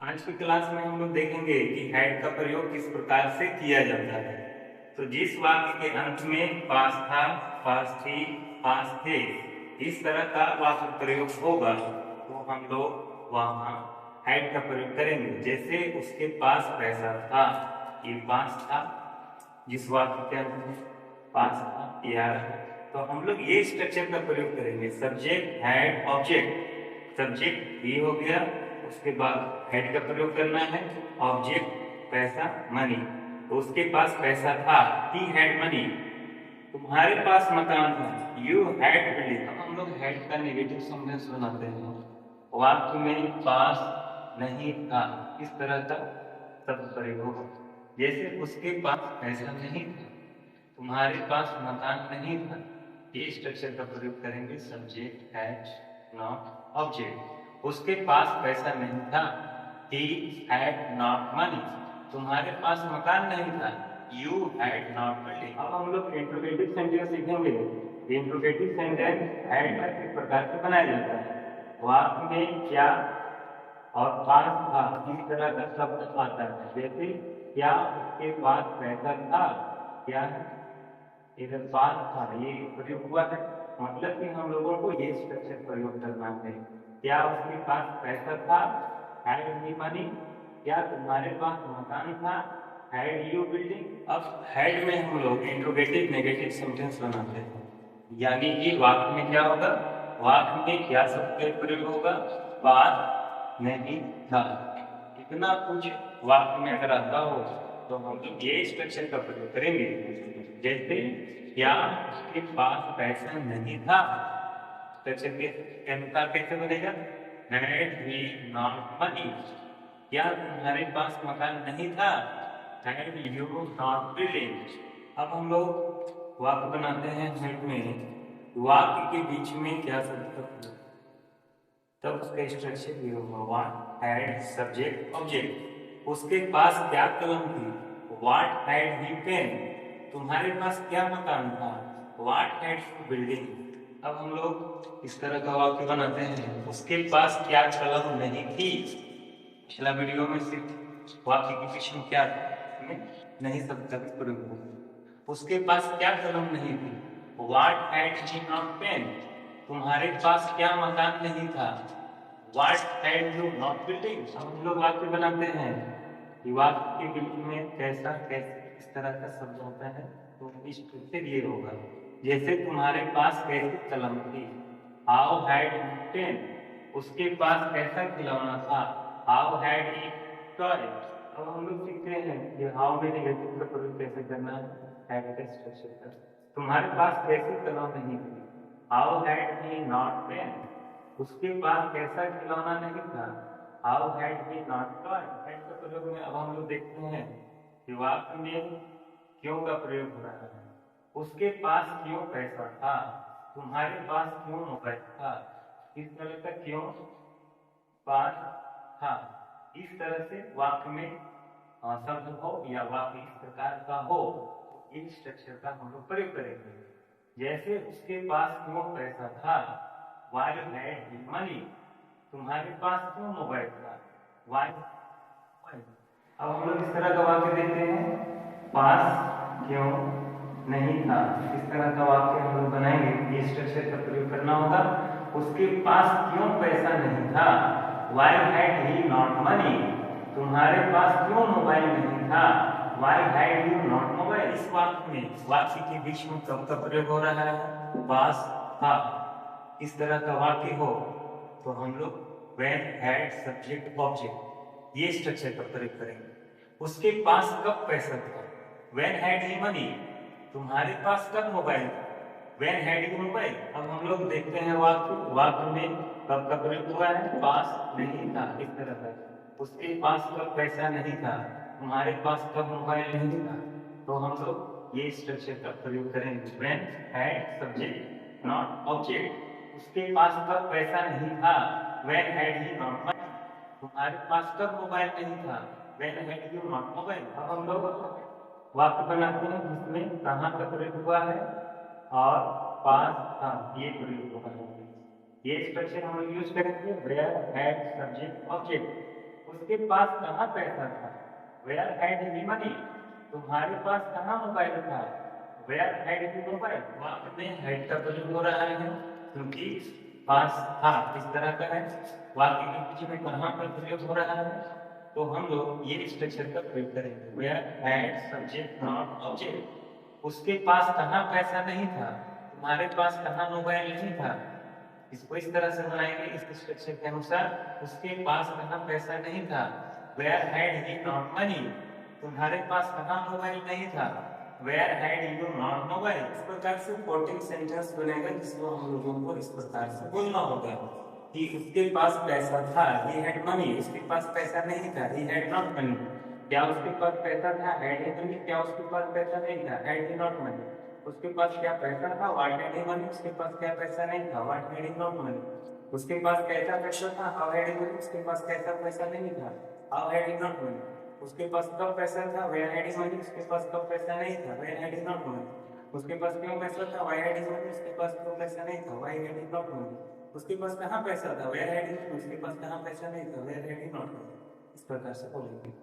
आज की क्लास में हम लोग देखेंगे कि हैड का प्रयोग किस प्रकार से किया जाता है। तो जिस वाक्य के अंत में पास था, पास थी, पास थे, इस तरह का वाक्य प्रयोग होगा तो हम लोग वहां हैड का प्रयोग करेंगे। जैसे उसके पास पैसा था, ये पास था, जिस वाक्य के अंत में पास था या, तो हम लोग ये स्ट्रक्चर का प्रयोग करेंगे। सब्जेक्ट हैड ऑब्जेक्ट, सब्जेक्ट ये हो गया, उसके बाद हेड का प्रयोग करना है, ऑब्जेक्ट पैसा मनी। तो उसके पास पैसा था, ही हैड मनी। तुम्हारे पास मकान था, यू हैड बिल्डिंग। अब हम लोग हैड का नेगेटिव सेंटेंस बनाते हैं। वाक्य में पास नहीं था, इस तरह का शब्द प्रयोग होगा। जैसे उसके पास पैसा नहीं था, तुम्हारे पास मकान नहीं था, ये स्ट्रक्चर का प्रयोग करेंगे। Subject had not object. उसके पास पैसा नहीं था, he had not money। तुम्हारे पास मकान नहीं था, you had not building। अब हम लोग इंट्रोगेटिव सेंटेंस सीखेंगे। इंट्रोगेटिव सेंटेंस हैड का किस प्रकार से बनाया जाता है। वाक्य में क्या और पास था, इस तरह का शब्द आता है। जैसे क्या उसके पास पैसा था, क्या है, इधर पास था, ये प्रयोग हुआ है। मतलब कि हम लोगों को ये स्ट्रक्चर प्रयोग करना है। क्या उसके पास पैसा था, हैड ही मनी। क्या तुम्हारे पास मकान था, हैड यू बिल्डिंग। अब हैड में हम लोग इंट्रोगेटिव नेगेटिव सेंटेंस बनाते हैं। यानी कि वाक्य में क्या होगा, वाक्य में क्या शब्द का प्रयोग होगा, बात नहीं था। इतना कुछ वाक्य में अगर आता हो तो हम लोग ये स्ट्रक्चर का प्रयोग करेंगे। जैसे क्या उसके पास पैसा नहीं था, स्ट्रक्चर के अनुसार कैसे बनेगा, हैड ही नॉट मनी। क्या तुम्हारे पास मकान नहीं था, हैड यू नॉट बिल्डिंग। अब हम लोग वाक्य बनाते हैं हेड में। वाक्य के बीच में क्या शब्द का प्रयोग, तब उसका स्ट्रक्चर ये होगा, व्हाट हैड सब्जेक्ट ऑब्जेक्ट। उसके पास क्या कलम थी, व्हाट हैड ही पेन। तुम्हारे पास क्या मकान था, व्हाट हैड यू बिल्डिंग। अब हम लोग इस तरह का वाक्य बनाते हैं। उसके पास क्या कलम नहीं थी। पिछला वीडियो में सिर्फ वाक्य के पीछे में क्या था, इसमें नहीं शब्द का भी प्रयोग होगा। उसके पास क्या कलम नहीं थी, what had he not pen. तुम्हारे पास क्या मकान नहीं था, what had you not building. अब हम लोग वाक्य बनाते हैं कि वाक्य के बीच में कैसा कैसे इस तरह का शब्द होता है, तो इस फिर ये होगा। जैसे तुम्हारे पास कैसी कलम थी, हाउ हैड यू पेन। उसके पास कैसा खिलौना था, हाउ हैड ही टॉय। अब हम लोग सीखते हैं कि हाउ में नेगेटिव का प्रयोग कैसे करना है, हैड का स्ट्रक्चर का। तुम्हारे पास कैसी कलम नहीं थी, how had he not pen. उसके पास कैसा खिलौना नहीं था, how had he not toy. Had का प्रयोग में अब हम लोग देखते हैं कि वाक्य में क्यों का प्रयोग हो रहा है। उसके पास क्यों पैसा था, तुम्हारे पास क्यों मोबाइल था। इस तरह का क्यों पास था, इस तरह से वाक्य में शब्द हो या वाक्य इस प्रकार का हो, तो इस स्ट्रक्चर का हम लोग प्रयोग करेंगे। जैसे उसके पास क्यों पैसा था, वाई हैड ही मनी। तुम्हारे पास क्यों मोबाइल था, वाई। अब हम लोग इस तरह का वाक्य देखते हैं, पास क्यों नहीं था, इस तरह का वाक्य हम लोग बनाएंगे। ये स्ट्रक्चर का प्रयोग करना होगा। उसके पास क्यों पैसा नहीं था, why had he not money. तुम्हारे पास क्यों मोबाइल नहीं था, why had you not mobile. इस वाक्य में वाक्य के बीच में कब का प्रयोग हो रहा है, पास था। इस तरह का वाक्य हो तो हम लोग when had सब्जेक्ट ऑब्जेक्ट ये स्ट्रक्चर का प्रयोग करेंगे। उसके पास कब पैसा था, when had he money। तुम्हारे पास कब मोबाइल था, when had you मोबाइल। अब हम लोग देखते हैं वाक्य, वाक्य में कब का प्रयोग हुआ है, पास नहीं था, इस तरह का। उसके पास कब पैसा नहीं था, तुम्हारे पास कब मोबाइल नहीं था। तो हम लोग ये स्ट्रक्चर का प्रयोग करेंगे। when had subject not object. उसके पास कब पैसा नहीं था, when had he not money। तुम्हारे पास कब मोबाइल नहीं था, when had you not mobile. अब हम लोग वाक्य बनाते हैं जिसमें कहाँ का प्रयोग हुआ है और पास था, ये प्रयोग हुआ है। ये स्ट्रक्चर हम लोग यूज करेंगे, where had सब्जेक्ट ऑब्जेक्ट। उसके पास कहाँ पैसा था, वेयर हैड ही मनी, तुम्हारे पास कहाँ मोबाइल था, वेयर हैड ही मोबाइल। वहां में हैड का प्रयोग हो रहा है क्योंकि पास था इस तरह का है, वाक्य के पीछे में कहाँ पर प्रयोग हो रहा है, तो हम लोग ये स्ट्रक्चर का प्रयोग करेंगे, where had subject not object. उसके पास कहाँ पैसा नहीं था, तुम्हारे पास कहाँ मोबाइल नहीं था। इसको इस तरह से बनाएंगे इस स्ट्रक्चर के अनुसार, उसके पास कहाँ पैसा नहीं था, where had he not money, तुम्हारे पास कहाँ मोबाइल नहीं था, where had you not mobile. इस प्रकार से सपोर्टिंग सेंटेंस बनेगा जिसको हम लोगों को इस प्रकार से बोलना होगा कि उसके पास पैसा था, ही हैड मनी, उसके पास पैसा नहीं था, ही हैड नॉट मनी। क्या उसके पास पैसा था, हैड ही मनी, क्या उसके पास पैसा नहीं था, हैड ही नॉट मनी। उसके पास क्या पैसा था, व्हाट हैड ही मनी, उसके पास क्या पैसा नहीं था, what had he not money. उसके पास कैसा पैसा था, हाउ हैड ही मनी, उसके पास कैसा पैसा नहीं था, how had he not money. उसके पास कब पैसा था, वेयर हैड ही मनी, उसके पास कब पैसा नहीं था, where had he not money. उसके पास क्यों पैसा था, व्हाई हैड ही मनी, उसके पास क्यों पैसा नहीं था, why had he not money. उसके पास कहाँ पैसा था, वेयर हैड ही मनी, उसके पास कहाँ पैसा नहीं था, where had he not money. इस प्रकार से बोलेंगे।